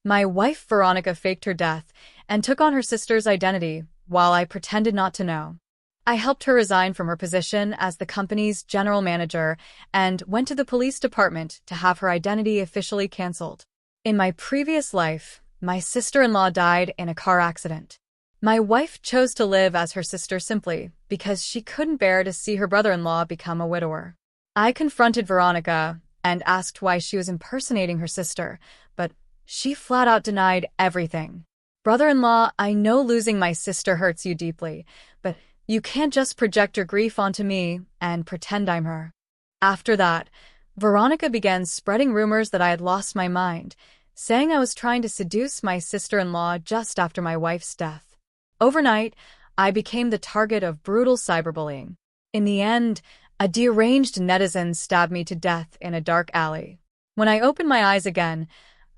My wife Veronica faked her death and took on her sister's identity while I pretended not to know. I helped her resign from her position as the company's general manager and went to the police department to have her identity officially canceled. In my previous life, my sister-in-law died in a car accident. My wife chose to live as her sister simply because she couldn't bear to see her brother-in-law become a widower. I confronted Veronica and asked why she was impersonating her sister, but she flat out denied everything. Brother-in-law, I know losing my sister hurts you deeply, but you can't just project your grief onto me and pretend I'm her. After that, Veronica began spreading rumors that I had lost my mind, saying I was trying to seduce my sister-in-law just after my wife's death. Overnight, I became the target of brutal cyberbullying. In the end, a deranged netizen stabbed me to death in a dark alley. When I opened my eyes again,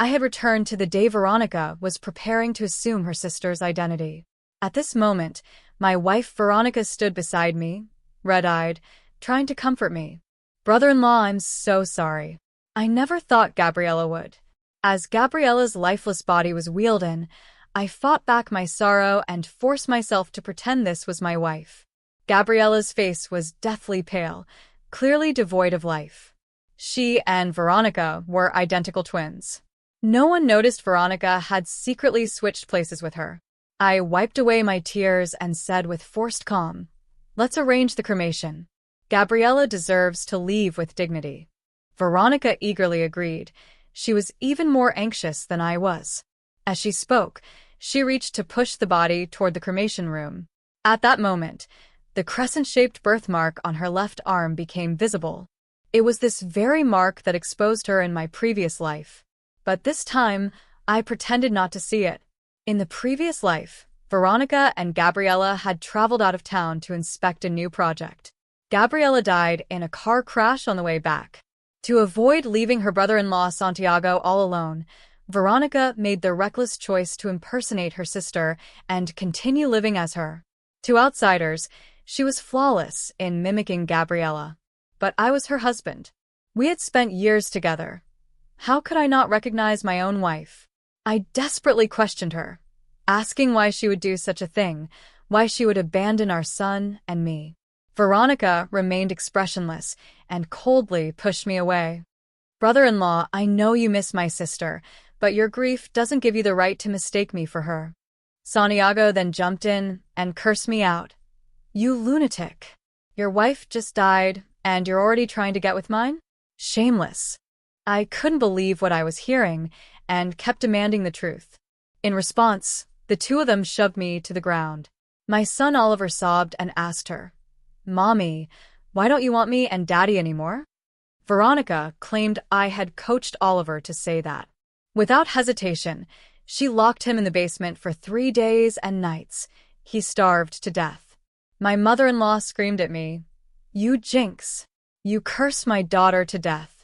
I had returned to the day Veronica was preparing to assume her sister's identity. At this moment, my wife Veronica stood beside me, red-eyed, trying to comfort me. Brother-in-law, I'm so sorry. I never thought Gabriella would. As Gabriella's lifeless body was wheeled in, I fought back my sorrow and forced myself to pretend this was my wife. Gabriella's face was deathly pale, clearly devoid of life. She and Veronica were identical twins. No one noticed Veronica had secretly switched places with her. I wiped away my tears and said with forced calm, "Let's arrange the cremation. Gabriella deserves to leave with dignity." Veronica eagerly agreed. She was even more anxious than I was. As she spoke, she reached to push the body toward the cremation room. At that moment, the crescent-shaped birthmark on her left arm became visible. It was this very mark that exposed her in my previous life. But this time, I pretended not to see it. In the previous life, Veronica and Gabriella had traveled out of town to inspect a new project. Gabriella died in a car crash on the way back. To avoid leaving her brother-in-law Santiago all alone, Veronica made the reckless choice to impersonate her sister and continue living as her. To outsiders, she was flawless in mimicking Gabriella. But I was her husband. We had spent years together. How could I not recognize my own wife? I desperately questioned her, asking why she would do such a thing, why she would abandon our son and me. Veronica remained expressionless and coldly pushed me away. Brother-in-law, I know you miss my sister, but your grief doesn't give you the right to mistake me for her. Santiago then jumped in and cursed me out. You lunatic. Your wife just died, and you're already trying to get with mine? Shameless. I couldn't believe what I was hearing and kept demanding the truth. In response, the two of them shoved me to the ground. My son Oliver sobbed and asked her, Mommy, why don't you want me and Daddy anymore? Veronica claimed I had coached Oliver to say that. Without hesitation, she locked him in the basement for 3 days and nights. He starved to death. My mother-in-law screamed at me, You jinx! You curse my daughter to death.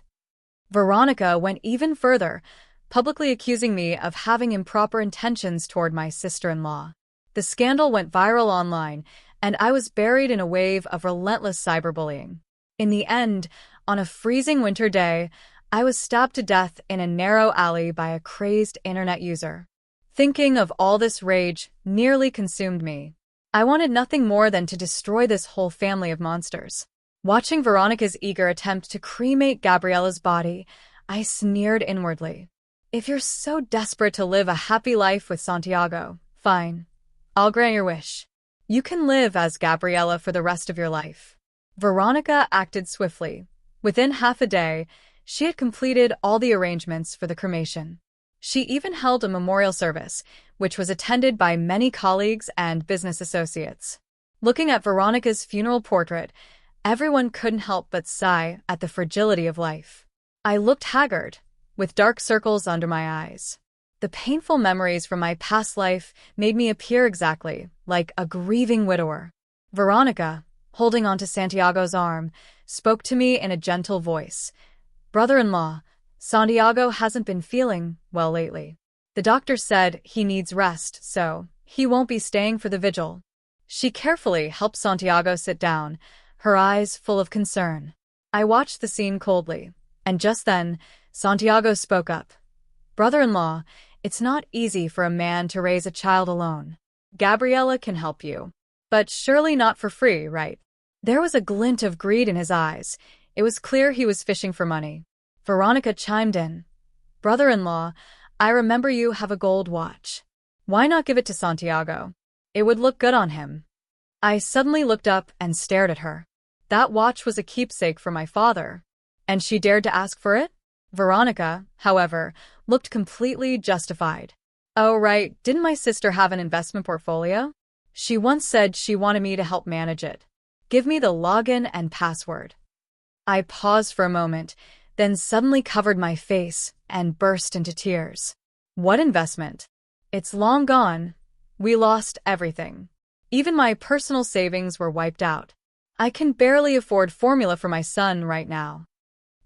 Veronica went even further, publicly accusing me of having improper intentions toward my sister-in-law. The scandal went viral online, and I was buried in a wave of relentless cyberbullying. In the end, on a freezing winter day, I was stabbed to death in a narrow alley by a crazed internet user. Thinking of all this rage nearly consumed me. I wanted nothing more than to destroy this whole family of monsters. Watching Veronica's eager attempt to cremate Gabriella's body, I sneered inwardly. If you're so desperate to live a happy life with Santiago, fine. I'll grant your wish. You can live as Gabriella for the rest of your life. Veronica acted swiftly. Within half a day, she had completed all the arrangements for the cremation. She even held a memorial service, which was attended by many colleagues and business associates. Looking at Veronica's funeral portrait, everyone couldn't help but sigh at the fragility of life. I looked haggard, with dark circles under my eyes. The painful memories from my past life made me appear exactly like a grieving widower. Veronica, holding onto Santiago's arm, spoke to me in a gentle voice. Brother-in-law, Santiago hasn't been feeling well lately. The doctor said he needs rest, so he won't be staying for the vigil. She carefully helped Santiago sit down, her eyes full of concern. I watched the scene coldly, and just then, Santiago spoke up. Brother-in-law, It's not easy for a man to raise a child alone. Gabriella can help you. But surely not for free, right? There was a glint of greed in his eyes. It was clear he was fishing for money. Veronica chimed in. Brother-in-law, I remember you have a gold watch. Why not give it to Santiago? It would look good on him. I suddenly looked up and stared at her. That watch was a keepsake for my father. And she dared to ask for it? Veronica, however, looked completely justified. Oh, right, didn't my sister have an investment portfolio? She once said she wanted me to help manage it. Give me the login and password. I paused for a moment, then suddenly covered my face and burst into tears. What investment? It's long gone. We lost everything. Even my personal savings were wiped out. I can barely afford formula for my son right now.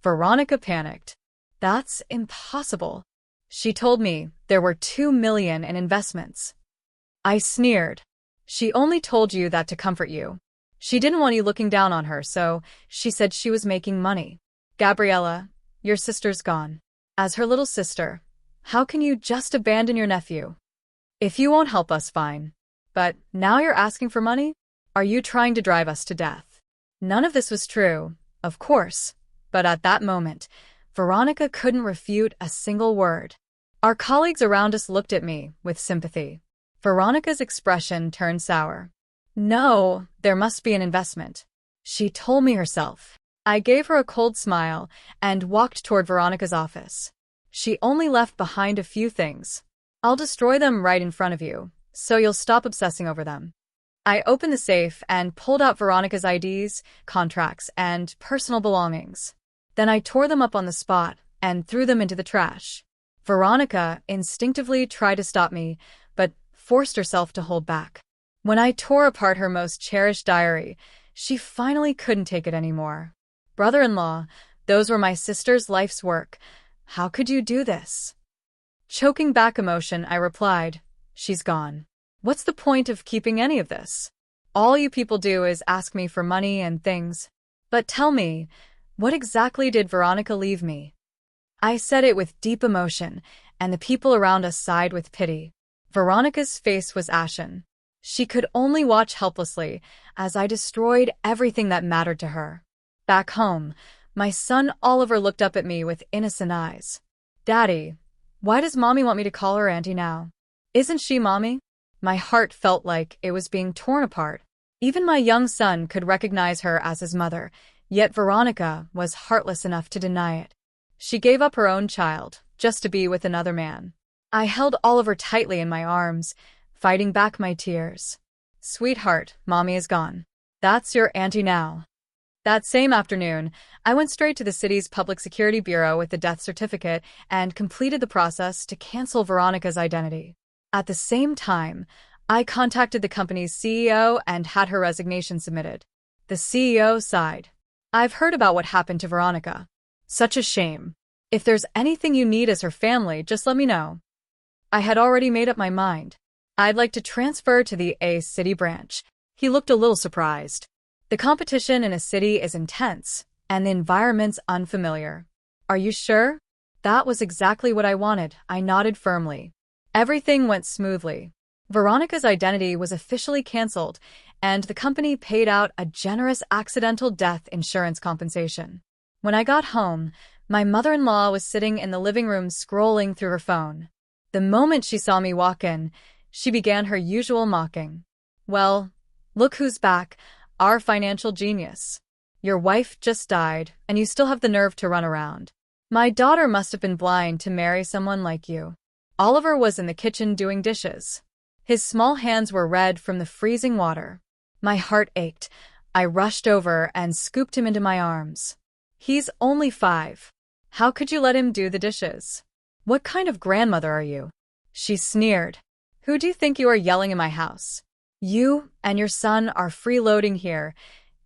Veronica panicked. That's impossible. She told me there were $2 million in investments. I sneered. She only told you that to comfort you. She didn't want you looking down on her, so she said she was making money. Gabriella, your sister's gone. As her little sister, how can you just abandon your nephew? If you won't help us, fine. But now you're asking for money? Are you trying to drive us to death? None of this was true, of course, but at that moment, Veronica couldn't refute a single word. Our colleagues around us looked at me with sympathy. Veronica's expression turned sour. No, there must be an investment. She told me herself. I gave her a cold smile and walked toward Veronica's office. She only left behind a few things. I'll destroy them right in front of you, so you'll stop obsessing over them. I opened the safe and pulled out Veronica's IDs, contracts, and personal belongings. Then I tore them up on the spot and threw them into the trash. Veronica instinctively tried to stop me, but forced herself to hold back. When I tore apart her most cherished diary, she finally couldn't take it anymore. Brother-in-law, those were my sister's life's work. How could you do this? Choking back emotion, I replied, she's gone. What's the point of keeping any of this? All you people do is ask me for money and things. But tell me, what exactly did Veronica leave me? I said it with deep emotion, and the people around us sighed with pity. Veronica's face was ashen. She could only watch helplessly as I destroyed everything that mattered to her. Back home, my son Oliver looked up at me with innocent eyes. Daddy, why does Mommy want me to call her Auntie now? Isn't she Mommy? My heart felt like it was being torn apart. Even my young son could recognize her as his mother, yet Veronica was heartless enough to deny it. She gave up her own child, just to be with another man. I held Oliver tightly in my arms, fighting back my tears. Sweetheart, Mommy is gone. That's your auntie now. That same afternoon, I went straight to the city's Public Security Bureau with the death certificate and completed the process to cancel Veronica's identity. At the same time, I contacted the company's CEO and had her resignation submitted. The CEO sighed. I've heard about what happened to Veronica. Such a shame. If there's anything you need as her family, just let me know. I had already made up my mind. I'd like to transfer to the A City branch. He looked a little surprised. The competition in a city is intense, and the environment's unfamiliar. Are you sure? That was exactly what I wanted. I nodded firmly. Everything went smoothly. Veronica's identity was officially canceled, and the company paid out a generous accidental death insurance compensation. When I got home, my mother-in-law was sitting in the living room scrolling through her phone. The moment she saw me walk in, she began her usual mocking. Well, look who's back, our financial genius. Your wife just died, and you still have the nerve to run around. My daughter must have been blind to marry someone like you. Oliver was in the kitchen doing dishes. His small hands were red from the freezing water. My heart ached. I rushed over and scooped him into my arms. He's only 5. How could you let him do the dishes? What kind of grandmother are you? She sneered. Who do you think you are yelling in my house? You and your son are freeloading here,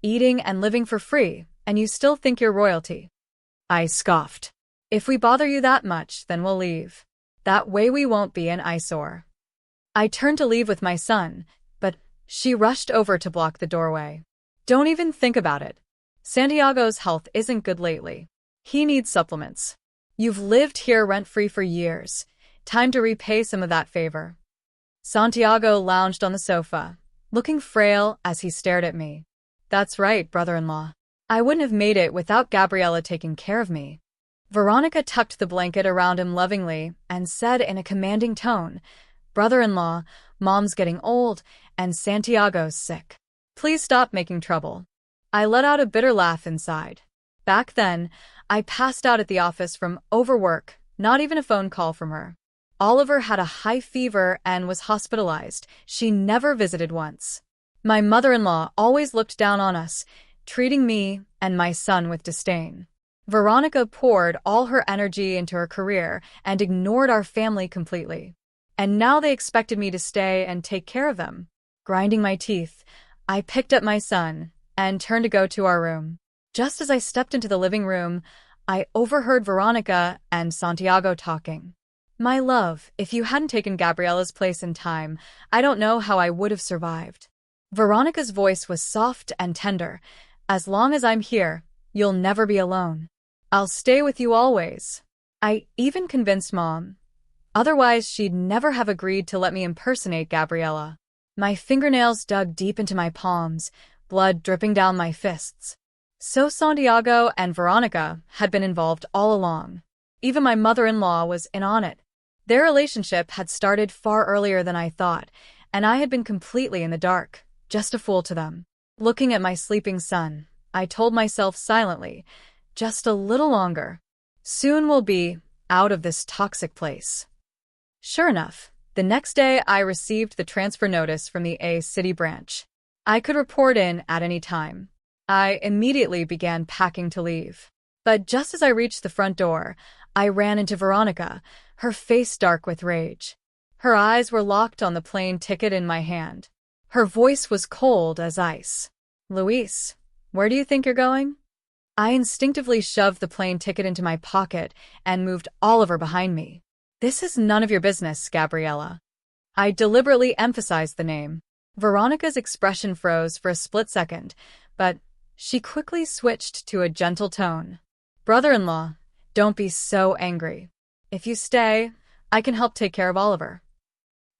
eating and living for free, and you still think you're royalty. I scoffed. If we bother you that much, then we'll leave. That way we won't be an eyesore. I turned to leave with my son, but she rushed over to block the doorway. Don't even think about it. Santiago's health isn't good lately. He needs supplements. You've lived here rent-free for years. Time to repay some of that favor. Santiago lounged on the sofa, looking frail as he stared at me. That's right, brother-in-law. I wouldn't have made it without Gabriella taking care of me. Veronica tucked the blanket around him lovingly and said in a commanding tone, Brother-in-law, Mom's getting old and Santiago's sick. Please stop making trouble. I let out a bitter laugh inside. Back then, I passed out at the office from overwork, not even a phone call from her. Oliver had a high fever and was hospitalized. She never visited once. My mother-in-law always looked down on us, treating me and my son with disdain. Veronica poured all her energy into her career and ignored our family completely. And now they expected me to stay and take care of them. Grinding my teeth, I picked up my son and turned to go to our room. Just as I stepped into the living room, I overheard Veronica and Santiago talking. My love, if you hadn't taken Gabriella's place in time, I don't know how I would have survived. Veronica's voice was soft and tender. As long as I'm here, you'll never be alone. I'll stay with you always. I even convinced Mom. Otherwise, she'd never have agreed to let me impersonate Gabriella. My fingernails dug deep into my palms, blood dripping down my fists. So Santiago and Veronica had been involved all along. Even my mother-in-law was in on it. Their relationship had started far earlier than I thought, and I had been completely in the dark, just a fool to them. Looking at my sleeping son, I told myself silently, just a little longer. Soon we'll be out of this toxic place. Sure enough, the next day I received the transfer notice from the A City branch. I could report in at any time. I immediately began packing to leave. But just as I reached the front door, I ran into Veronica, her face dark with rage. Her eyes were locked on the plane ticket in my hand. Her voice was cold as ice. Luis, where do you think you're going? I instinctively shoved the plane ticket into my pocket and moved Oliver behind me. This is none of your business, Gabriella. I deliberately emphasized the name. Veronica's expression froze for a split second, but she quickly switched to a gentle tone. Brother-in-law, don't be so angry. If you stay, I can help take care of Oliver.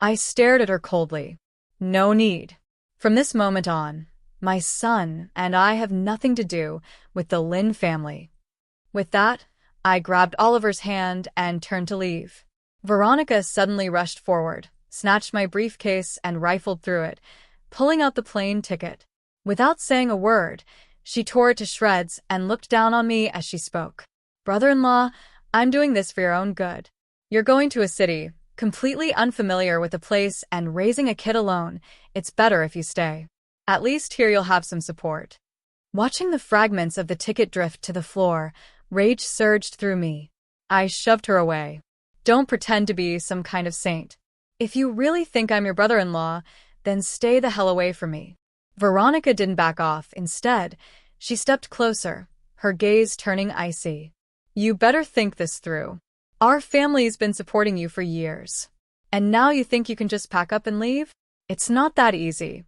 I stared at her coldly. No need. From this moment on, my son and I have nothing to do with the Lin family. With that, I grabbed Oliver's hand and turned to leave. Veronica suddenly rushed forward, snatched my briefcase and rifled through it, pulling out the plane ticket. Without saying a word, she tore it to shreds and looked down on me as she spoke. Brother-in-law, I'm doing this for your own good. You're going to a city, completely unfamiliar with the place and raising a kid alone. It's better if you stay. At least here you'll have some support. Watching the fragments of the ticket drift to the floor, rage surged through me. I shoved her away. Don't pretend to be some kind of saint. If you really think I'm your brother-in-law, then stay the hell away from me. Veronica didn't back off. Instead, she stepped closer, her gaze turning icy. You better think this through. Our family's been supporting you for years. And now you think you can just pack up and leave? It's not that easy.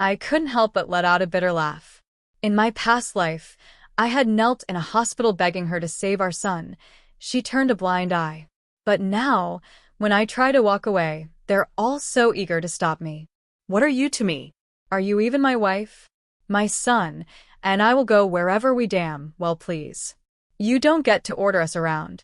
I couldn't help but let out a bitter laugh. In my past life, I had knelt in a hospital begging her to save our son. She turned a blind eye. But now, when I try to walk away, they're all so eager to stop me. What are you to me? Are you even my wife? My son, and I will go wherever we damn well please. You don't get to order us around.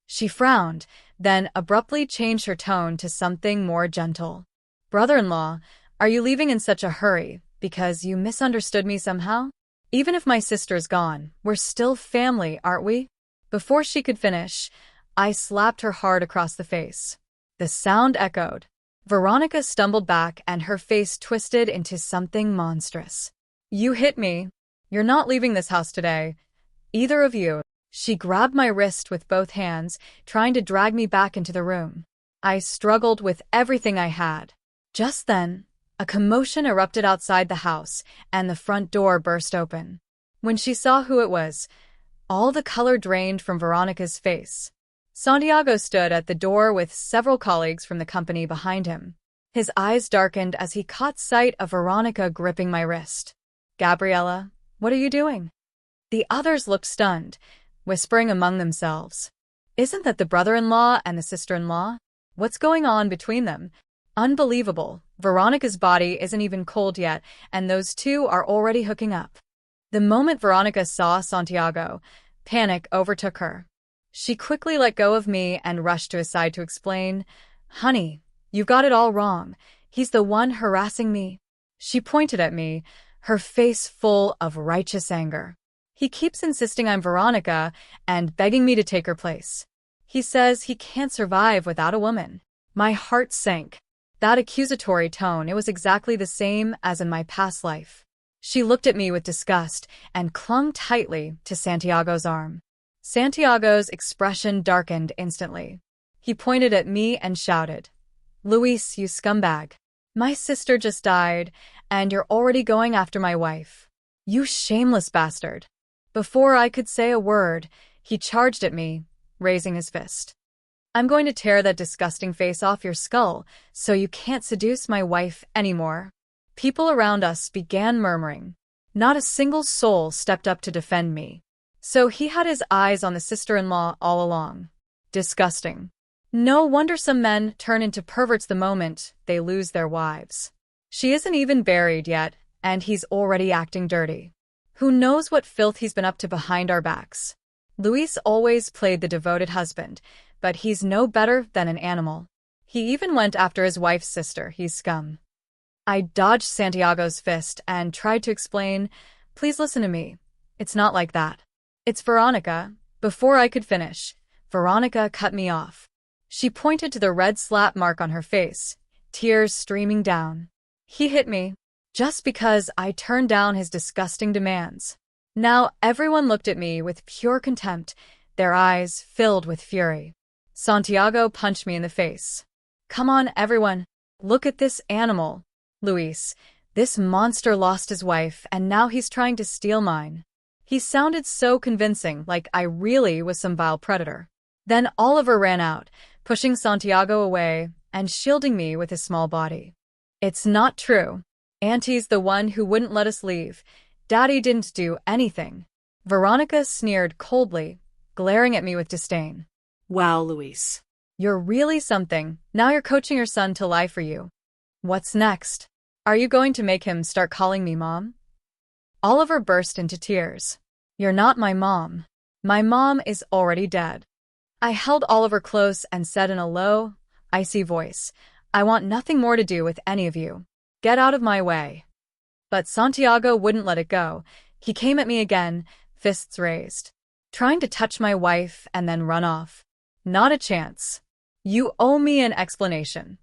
She frowned, then abruptly changed her tone to something more gentle. Brother-in-law, are you leaving in such a hurry because you misunderstood me somehow? Even if my sister's gone, we're still family, aren't we? Before she could finish, I slapped her hard across the face. The sound echoed. Veronica stumbled back and her face twisted into something monstrous. You hit me. You're not leaving this house today. Either of you. She grabbed my wrist with both hands, trying to drag me back into the room. I struggled with everything I had. Just then, a commotion erupted outside the house, and the front door burst open. When she saw who it was, all the color drained from Veronica's face. Santiago stood at the door with several colleagues from the company behind him. His eyes darkened as he caught sight of Veronica gripping my wrist. Gabriella, what are you doing? The others looked stunned, whispering among themselves. Isn't that the brother-in-law and the sister-in-law? What's going on between them? Unbelievable. Veronica's body isn't even cold yet, and those two are already hooking up. The moment Veronica saw Santiago, panic overtook her. She quickly let go of me and rushed to his side to explain, "Honey, you got it all wrong. He's the one harassing me." She pointed at me, her face full of righteous anger. "He keeps insisting I'm Veronica and begging me to take her place. He says he can't survive without a woman." My heart sank. That accusatory tone, it was exactly the same as in my past life. She looked at me with disgust and clung tightly to Santiago's arm. Santiago's expression darkened instantly. He pointed at me and shouted, "Luis, you scumbag. My sister just died, and you're already going after my wife. You shameless bastard." Before I could say a word, he charged at me, raising his fist. "I'm going to tear that disgusting face off your skull so you can't seduce my wife anymore." People around us began murmuring. Not a single soul stepped up to defend me. So he had his eyes on the sister-in-law all along. Disgusting. No wonder some men turn into perverts the moment they lose their wives. She isn't even buried yet, and he's already acting dirty. Who knows what filth he's been up to behind our backs? Luis always played the devoted husband, but he's no better than an animal. He even went after his wife's sister. He's scum. I dodged Santiago's fist and tried to explain, "Please listen to me. It's not like that. It's Veronica." Before I could finish, Veronica cut me off. She pointed to the red slap mark on her face, tears streaming down. "He hit me just because I turned down his disgusting demands." Now everyone looked at me with pure contempt, their eyes filled with fury. Santiago punched me in the face. "Come on, everyone. Look at this animal. Luis, this monster lost his wife and now he's trying to steal mine." He sounded so convincing, like I really was some vile predator. Then Oliver ran out, pushing Santiago away and shielding me with his small body. "It's not true. Auntie's the one who wouldn't let us leave. Daddy didn't do anything." Veronica sneered coldly, glaring at me with disdain. "Wow, Luis. You're really something. Now you're coaching your son to lie for you. What's next? Are you going to make him start calling me Mom?" Oliver burst into tears. "You're not my mom. My mom is already dead." I held Oliver close and said in a low, icy voice, "I want nothing more to do with any of you. Get out of my way." But Santiago wouldn't let it go. He came at me again, fists raised, trying to touch my wife and then run off. Not a chance. "You owe me an explanation."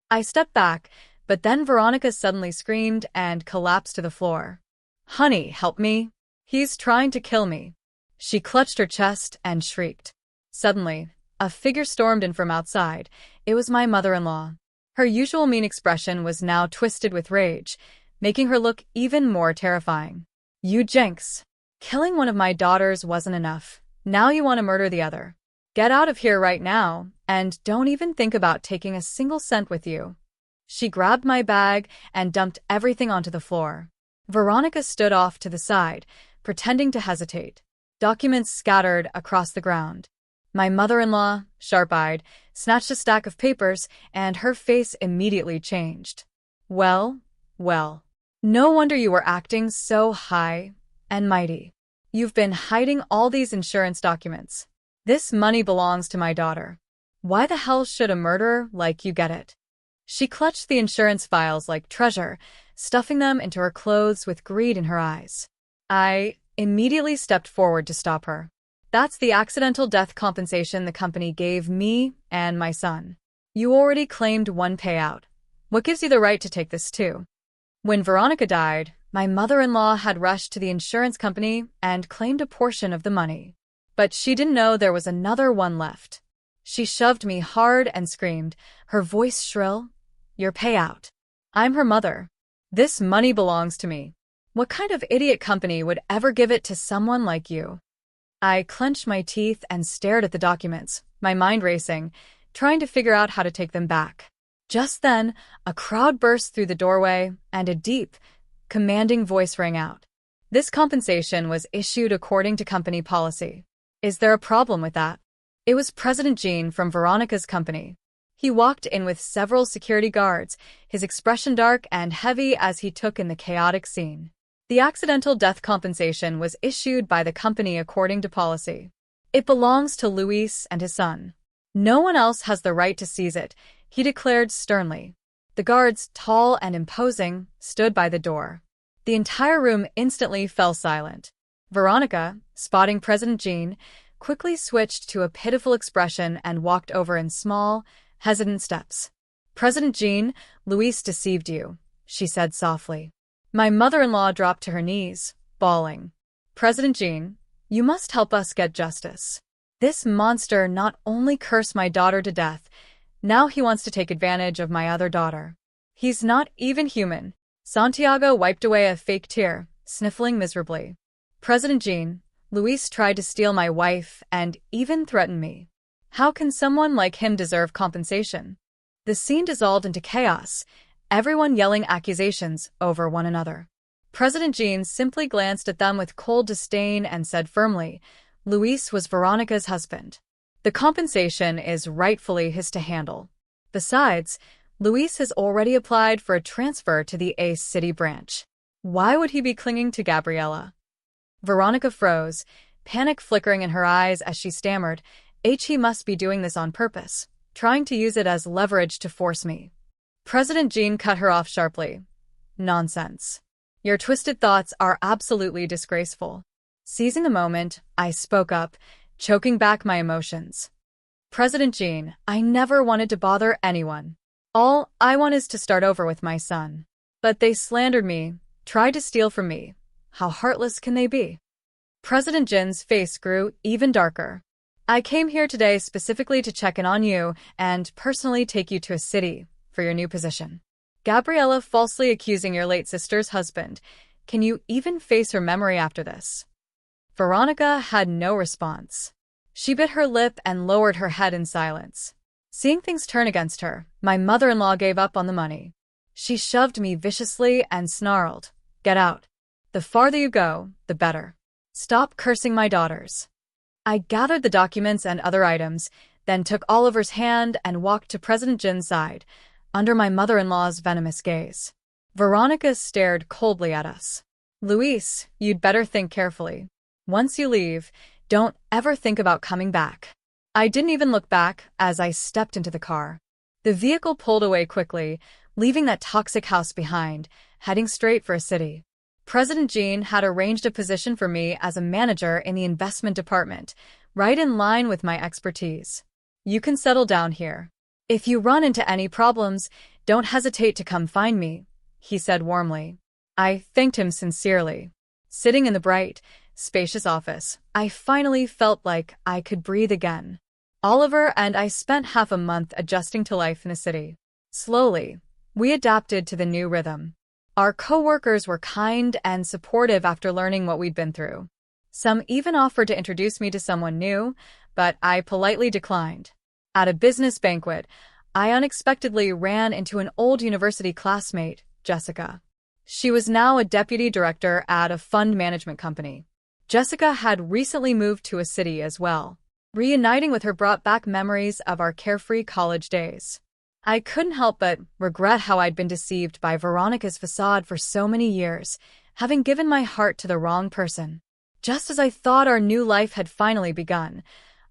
I stepped back, but then Veronica suddenly screamed and collapsed to the floor. "Honey, help me. He's trying to kill me." She clutched her chest and shrieked. Suddenly, a figure stormed in from outside. It was my mother-in-law. Her usual mean expression was now twisted with rage, making her look even more terrifying. "You jinx. Killing one of my daughters wasn't enough. Now you want to murder the other. Get out of here right now, and don't even think about taking a single cent with you." She grabbed my bag and dumped everything onto the floor. Veronica stood off to the side, pretending to hesitate. Documents scattered across the ground. My mother-in-law, sharp-eyed, snatched a stack of papers, and her face immediately changed. Well, no wonder you were acting so high and mighty. You've been hiding all these insurance documents. This money belongs to my daughter. Why the hell should a murderer like you get it?" She clutched the insurance files like treasure, stuffing them into her clothes with greed in her eyes. I immediately stepped forward to stop her. "That's the accidental death compensation the company gave me and my son. You already claimed one payout. What gives you the right to take this too?" When Veronica died, my mother-in-law had rushed to the insurance company and claimed a portion of the money. But she didn't know there was another one left. She shoved me hard and screamed, her voice shrill, "Your payout. I'm her mother. This money belongs to me. What kind of idiot company would ever give it to someone like you?" I clenched my teeth and stared at the documents, my mind racing, trying to figure out how to take them back. Just then, a crowd burst through the doorway, and a deep, commanding voice rang out. "This compensation was issued according to company policy. Is there a problem with that?" It was President Jean from Veronica's company. He walked in with several security guards, his expression dark and heavy as he took in the chaotic scene. The accidental death compensation was issued by the company according to policy. It belongs to Luis and his son. No one else has the right to seize it, he declared sternly. The guards, tall and imposing, stood by the door. The entire room instantly fell silent. Veronica, spotting President Jean, quickly switched to a pitiful expression and walked over in small, hesitant steps. President Jean, Luis deceived you, she said softly. My mother-in-law dropped to her knees, bawling. President Jean, you must help us get justice. This monster not only cursed my daughter to death, now he wants to take advantage of my other daughter. He's not even human. Santiago wiped away a fake tear, sniffling miserably. President Jean, Luis tried to steal my wife and even threatened me. How can someone like him deserve compensation? The scene dissolved into chaos, everyone yelling accusations over one another. President Jean simply glanced at them with cold disdain and said firmly, Luis was Veronica's husband. The compensation is rightfully his to handle. Besides, Luis has already applied for a transfer to the Ace City branch. Why would he be clinging to Gabriela? Veronica froze, panic flickering in her eyes as she stammered, He must be doing this on purpose, trying to use it as leverage to force me. President Jean cut her off sharply. Nonsense. Your twisted thoughts are absolutely disgraceful. Seizing the moment, I spoke up, choking back my emotions. President Jean, I never wanted to bother anyone. All I want is to start over with my son. But they slandered me, tried to steal from me. How heartless can they be? President Jin's face grew even darker. I came here today specifically to check in on you and personally take you to a city for your new position. Gabriela falsely accusing your late sister's husband. Can you even face her memory after this? Veronica had no response. She bit her lip and lowered her head in silence. Seeing things turn against her, my mother-in-law gave up on the money. She shoved me viciously and snarled, Get out. The farther you go, the better. Stop cursing my daughters. I gathered the documents and other items, then took Oliver's hand and walked to President Jin's side, under my mother-in-law's venomous gaze. Veronica stared coldly at us. Luis, you'd better think carefully. Once you leave, don't ever think about coming back. I didn't even look back as I stepped into the car. The vehicle pulled away quickly, leaving that toxic house behind, heading straight for a city. President Jean had arranged a position for me as a manager in the investment department, right in line with my expertise. You can settle down here. If you run into any problems, don't hesitate to come find me, he said warmly. I thanked him sincerely. Sitting in the bright, spacious office, I finally felt like I could breathe again. Oliver and I spent half a month adjusting to life in the city. Slowly, we adapted to the new rhythm. Our co-workers were kind and supportive after learning what we'd been through. Some even offered to introduce me to someone new, but I politely declined. At a business banquet, I unexpectedly ran into an old university classmate, Jessica. She was now a deputy director at a fund management company. Jessica had recently moved to a city as well. Reuniting with her brought back memories of our carefree college days. I couldn't help but regret how I'd been deceived by Veronica's facade for so many years, having given my heart to the wrong person. Just as I thought our new life had finally begun,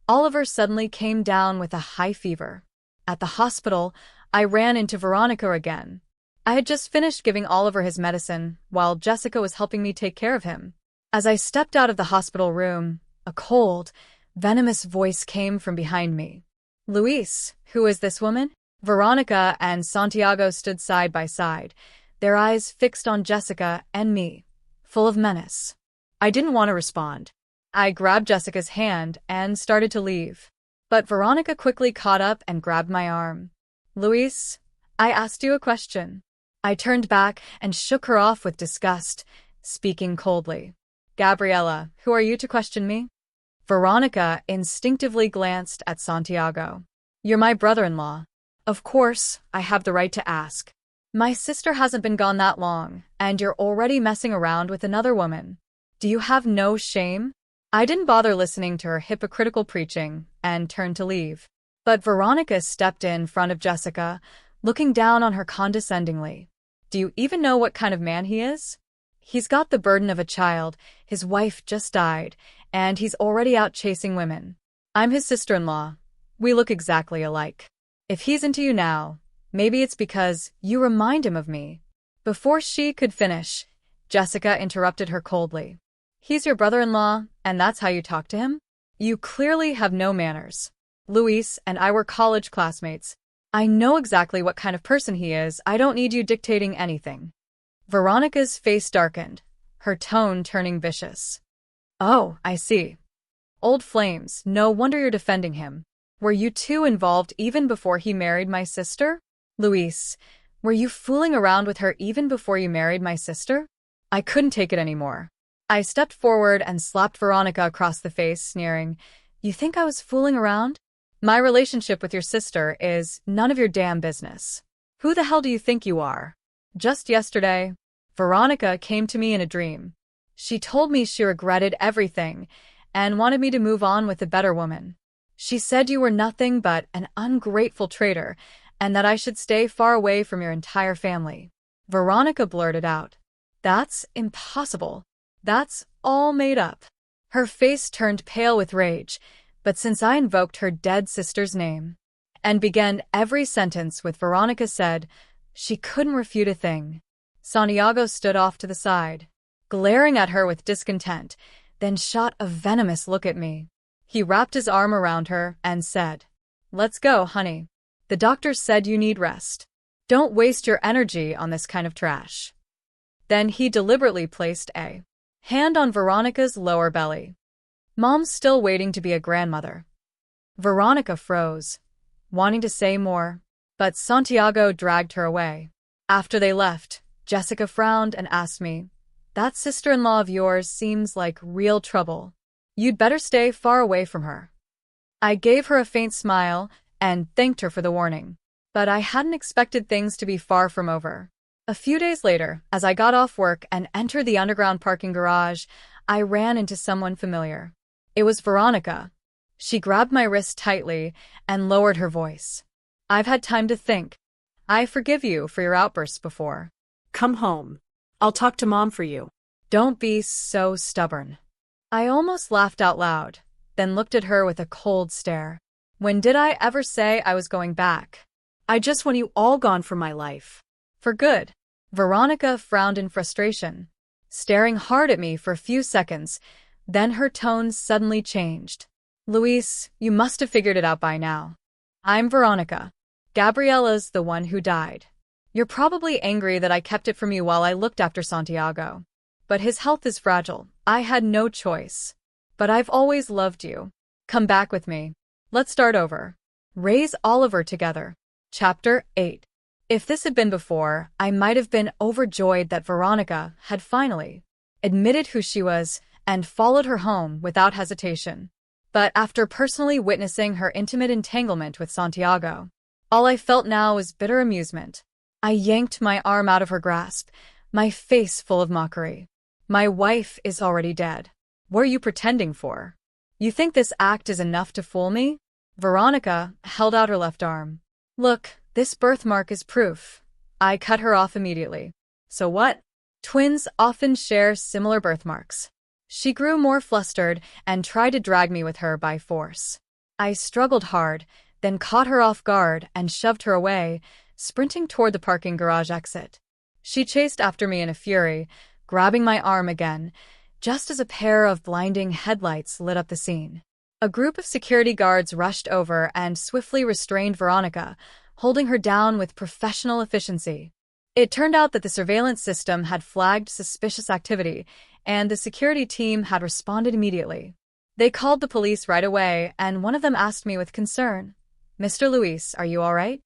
Oliver suddenly came down with a high fever. At the hospital, I ran into Veronica again. I had just finished giving Oliver his medicine, while Jessica was helping me take care of him. As I stepped out of the hospital room, a cold, venomous voice came from behind me. Luis, who is this woman? Veronica and Santiago stood side by side, their eyes fixed on Jessica and me, full of menace. I didn't want to respond. I grabbed Jessica's hand and started to leave. But Veronica quickly caught up and grabbed my arm. Luis, I asked you a question. I turned back and shook her off with disgust, speaking coldly. Gabriela, who are you to question me? Veronica instinctively glanced at Santiago. You're my brother-in-law. Of course, I have the right to ask. My sister hasn't been gone that long, and you're already messing around with another woman. Do you have no shame? I didn't bother listening to her hypocritical preaching and turned to leave. But Veronica stepped in front of Jessica, looking down on her condescendingly. Do you even know what kind of man he is? He's got the burden of a child, his wife just died, and he's already out chasing women. I'm his sister-in-law. We look exactly alike. If he's into you now, maybe it's because you remind him of me. Before she could finish, Jessica interrupted her coldly. He's your brother-in-law, and that's how you talk to him? You clearly have no manners. Luis and I were college classmates. I know exactly what kind of person he is. I don't need you dictating anything. Veronica's face darkened, her tone turning vicious. Oh, I see. Old flames, no wonder you're defending him. Were you two involved even before he married my sister? Luis, were you fooling around with her even before you married my sister? I couldn't take it anymore. I stepped forward and slapped Veronica across the face, sneering, You think I was fooling around? My relationship with your sister is none of your damn business. Who the hell do you think you are? Just yesterday, Veronica came to me in a dream. She told me she regretted everything and wanted me to move on with a better woman. She said you were nothing but an ungrateful traitor and that I should stay far away from your entire family. Veronica blurted out. That's impossible. That's all made up. Her face turned pale with rage, but since I invoked her dead sister's name and began every sentence with Veronica said, she couldn't refute a thing. Santiago stood off to the side, glaring at her with discontent, then shot a venomous look at me. He wrapped his arm around her and said, Let's go, honey. The doctor said you need rest. Don't waste your energy on this kind of trash. Then he deliberately placed a hand on Veronica's lower belly. Mom's still waiting to be a grandmother. Veronica froze, wanting to say more, but Santiago dragged her away. After they left, Jessica frowned and asked me, That sister-in-law of yours seems like real trouble. You'd better stay far away from her. I gave her a faint smile and thanked her for the warning, but I hadn't expected things to be far from over. A few days later, as I got off work and entered the underground parking garage, I ran into someone familiar. It was Veronica. She grabbed my wrist tightly and lowered her voice. I've had time to think. I forgive you for your outbursts before. Come home. I'll talk to Mom for you. Don't be so stubborn. I almost laughed out loud, then looked at her with a cold stare. When did I ever say I was going back? I just want you all gone from my life. For good. Veronica frowned in frustration, staring hard at me for a few seconds. Then her tone suddenly changed. Luis, you must have figured it out by now. I'm Veronica. Gabriella's the one who died. You're probably angry that I kept it from you while I looked after Santiago. But his health is fragile. I had no choice. But I've always loved you. Come back with me. Let's start over. Raise Oliver together. Chapter 8. If this had been before, I might have been overjoyed that Veronica had finally admitted who she was and followed her home without hesitation. But after personally witnessing her intimate entanglement with Santiago, all I felt now was bitter amusement. I yanked my arm out of her grasp, my face full of mockery. My wife is already dead. What are you pretending for? You think this act is enough to fool me? Veronica held out her left arm. Look, this birthmark is proof. I cut her off immediately. So what? Twins often share similar birthmarks. She grew more flustered and tried to drag me with her by force. I struggled hard, then caught her off guard and shoved her away, sprinting toward the parking garage exit. She chased after me in a fury, grabbing my arm again, just as a pair of blinding headlights lit up the scene. A group of security guards rushed over and swiftly restrained Veronica, holding her down with professional efficiency. It turned out that the surveillance system had flagged suspicious activity, and the security team had responded immediately. They called the police right away, and one of them asked me with concern, Mr. Luis, are you all right?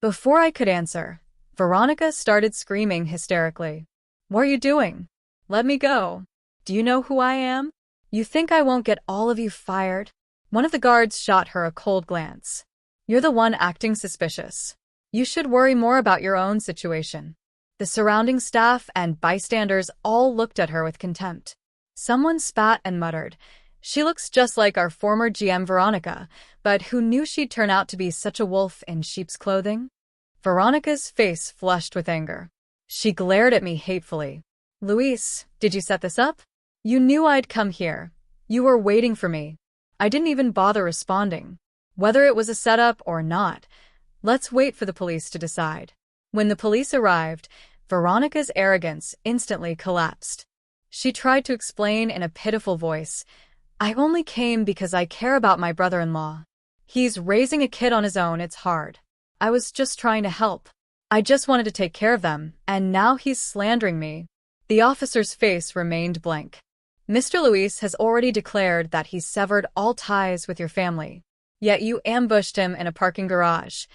Before I could answer, Veronica started screaming hysterically. What are you doing? Let me go. Do you know who I am? You think I won't get all of you fired? One of the guards shot her a cold glance. You're the one acting suspicious. You should worry more about your own situation. The surrounding staff and bystanders all looked at her with contempt. Someone spat and muttered, She looks just like our former GM Veronica, but who knew she'd turn out to be such a wolf in sheep's clothing? Veronica's face flushed with anger. She glared at me hatefully. Luis, did you set this up? You knew I'd come here. You were waiting for me. I didn't even bother responding. Whether it was a setup or not, let's wait for the police to decide. When the police arrived, Veronica's arrogance instantly collapsed. She tried to explain in a pitiful voice, I only came because I care about my brother-in-law. He's raising a kid on his own, it's hard. I was just trying to help. I just wanted to take care of them, and now he's slandering me. The officer's face remained blank. Mr. Luis has already declared that he's severed all ties with your family. Yet you ambushed him in a parking garage.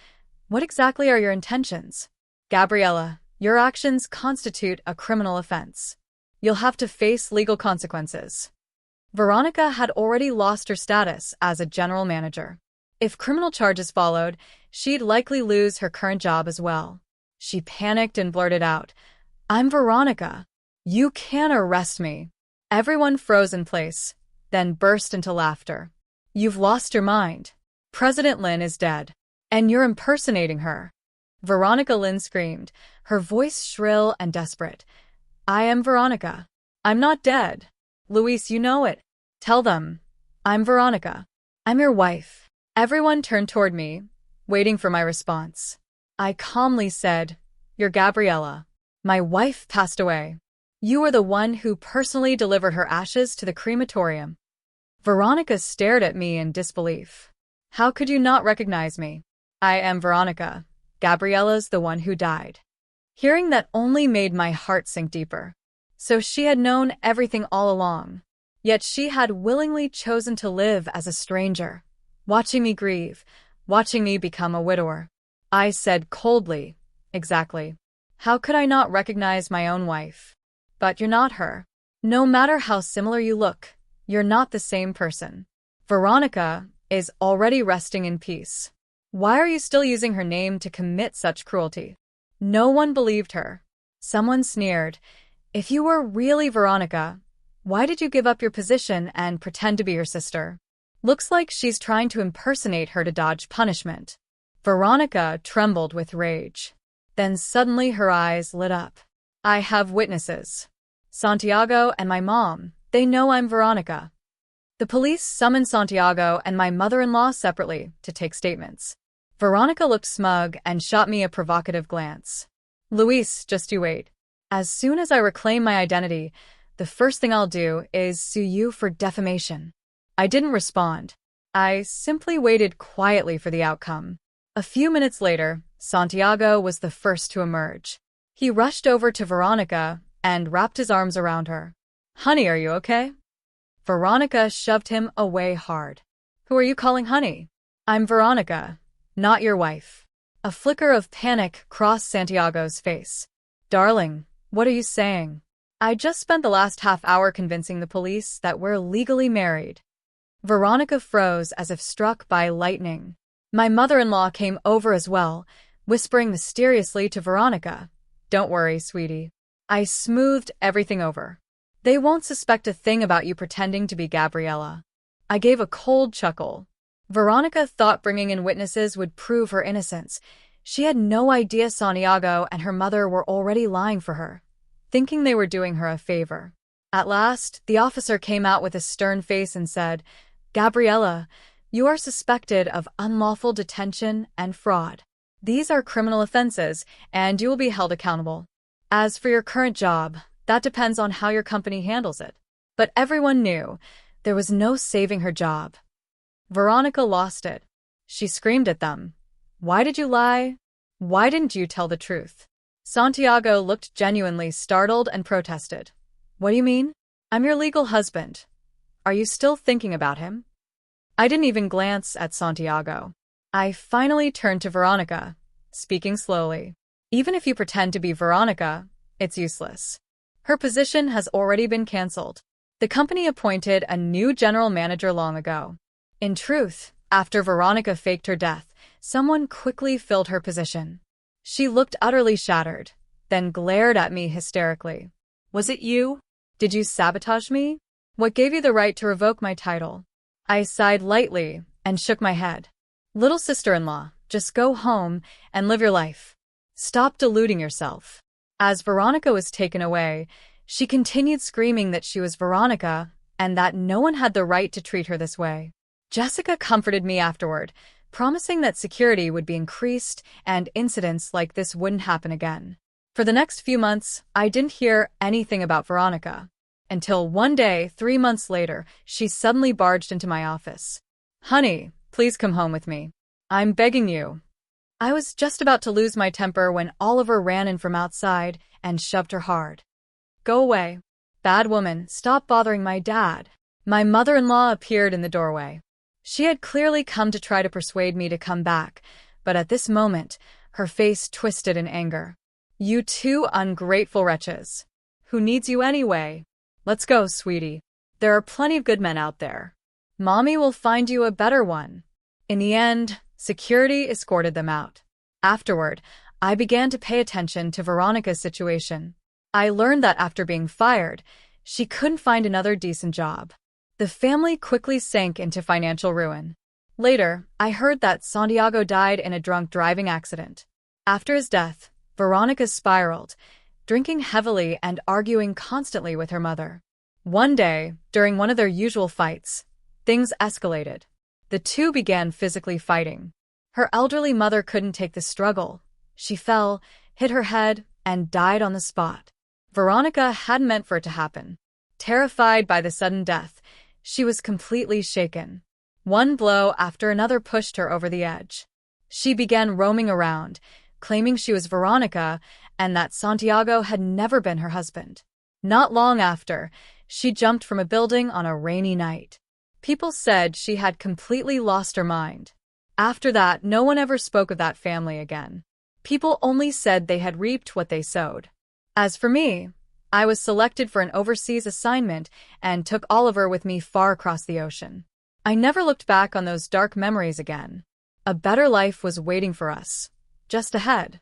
What exactly are your intentions? Gabriella, your actions constitute a criminal offense. You'll have to face legal consequences. Veronica had already lost her status as a general manager. If criminal charges followed, she'd likely lose her current job as well. She panicked and blurted out, I'm Veronica. You can't arrest me. Everyone froze in place, then burst into laughter. You've lost your mind. President Lin is dead, and you're impersonating her. Veronica Lin screamed, her voice shrill and desperate. I am Veronica. I'm not dead. Luis, you know it. Tell them. I'm Veronica. I'm your wife. Everyone turned toward me, waiting for my response. I calmly said, You're Gabriella. My wife passed away. You are the one who personally delivered her ashes to the crematorium. Veronica stared at me in disbelief. How could you not recognize me? I am Veronica. Gabriella's the one who died. Hearing that only made my heart sink deeper. So she had known everything all along. Yet she had willingly chosen to live as a stranger, watching me grieve, watching me become a widower. I said coldly, Exactly. How could I not recognize my own wife? But you're not her. No matter how similar you look, you're not the same person. Veronica is already resting in peace. Why are you still using her name to commit such cruelty? No one believed her. Someone sneered, If you were really Veronica, why did you give up your position and pretend to be her sister? Looks like she's trying to impersonate her to dodge punishment. Veronica trembled with rage. Then suddenly her eyes lit up. I have witnesses. Santiago and my mom, they know I'm Veronica. The police summoned Santiago and my mother-in-law separately to take statements. Veronica looked smug and shot me a provocative glance. Luis, just you wait. As soon as I reclaim my identity, the first thing I'll do is sue you for defamation. I didn't respond. I simply waited quietly for the outcome. A few minutes later, Santiago was the first to emerge. He rushed over to Veronica and wrapped his arms around her. Honey, are you okay? Veronica shoved him away hard. Who are you calling honey? I'm Veronica, not your wife. A flicker of panic crossed Santiago's face. Darling, what are you saying? I just spent the last half hour convincing the police that we're legally married. Veronica froze as if struck by lightning. My mother-in-law came over as well, whispering mysteriously to Veronica, Don't worry, sweetie. I smoothed everything over. They won't suspect a thing about you pretending to be Gabriella. I gave a cold chuckle. Veronica thought bringing in witnesses would prove her innocence. She had no idea Santiago and her mother were already lying for her, thinking they were doing her a favor. At last, the officer came out with a stern face and said, Gabriella, you are suspected of unlawful detention and fraud. These are criminal offenses, and you will be held accountable. As for your current job, that depends on how your company handles it. But everyone knew there was no saving her job. Veronica lost it. She screamed at them. Why did you lie? Why didn't you tell the truth? Santiago looked genuinely startled and protested. What do you mean? I'm your legal husband. Are you still thinking about him? I didn't even glance at Santiago. I finally turned to Veronica, speaking slowly. Even if you pretend to be Veronica, it's useless. Her position has already been cancelled. The company appointed a new general manager long ago. In truth, after Veronica faked her death, someone quickly filled her position. She looked utterly shattered, then glared at me hysterically. Was it you? Did you sabotage me? What gave you the right to revoke my title? I sighed lightly and shook my head. Little sister-in-law, just go home and live your life. Stop deluding yourself. As Veronica was taken away, she continued screaming that she was Veronica and that no one had the right to treat her this way. Jessica comforted me afterward, promising that security would be increased and incidents like this wouldn't happen again. For the next few months, I didn't hear anything about Veronica. Until one day, 3 months later, she suddenly barged into my office. Honey, please come home with me. I'm begging you. I was just about to lose my temper when Oliver ran in from outside and shoved her hard. Go away. Bad woman, stop bothering my dad. My mother-in-law appeared in the doorway. She had clearly come to try to persuade me to come back, but at this moment, her face twisted in anger. You two ungrateful wretches. Who needs you anyway? Let's go, sweetie. There are plenty of good men out there. Mommy will find you a better one. In the end, security escorted them out. Afterward, I began to pay attention to Veronica's situation. I learned that after being fired, she couldn't find another decent job. The family quickly sank into financial ruin. Later, I heard that Santiago died in a drunk driving accident. After his death, Veronica spiraled, drinking heavily and arguing constantly with her mother. One day, during one of their usual fights, things escalated. The two began physically fighting. Her elderly mother couldn't take the struggle. She fell, hit her head, and died on the spot. Veronica hadn't meant for it to happen. Terrified by the sudden death, she was completely shaken. One blow after another pushed her over the edge. She began roaming around, claiming she was Veronica and that Santiago had never been her husband. Not long after, she jumped from a building on a rainy night. People said she had completely lost her mind. After that, no one ever spoke of that family again. People only said they had reaped what they sowed. As for me, I was selected for an overseas assignment and took Oliver with me far across the ocean. I never looked back on those dark memories again. A better life was waiting for us, just ahead.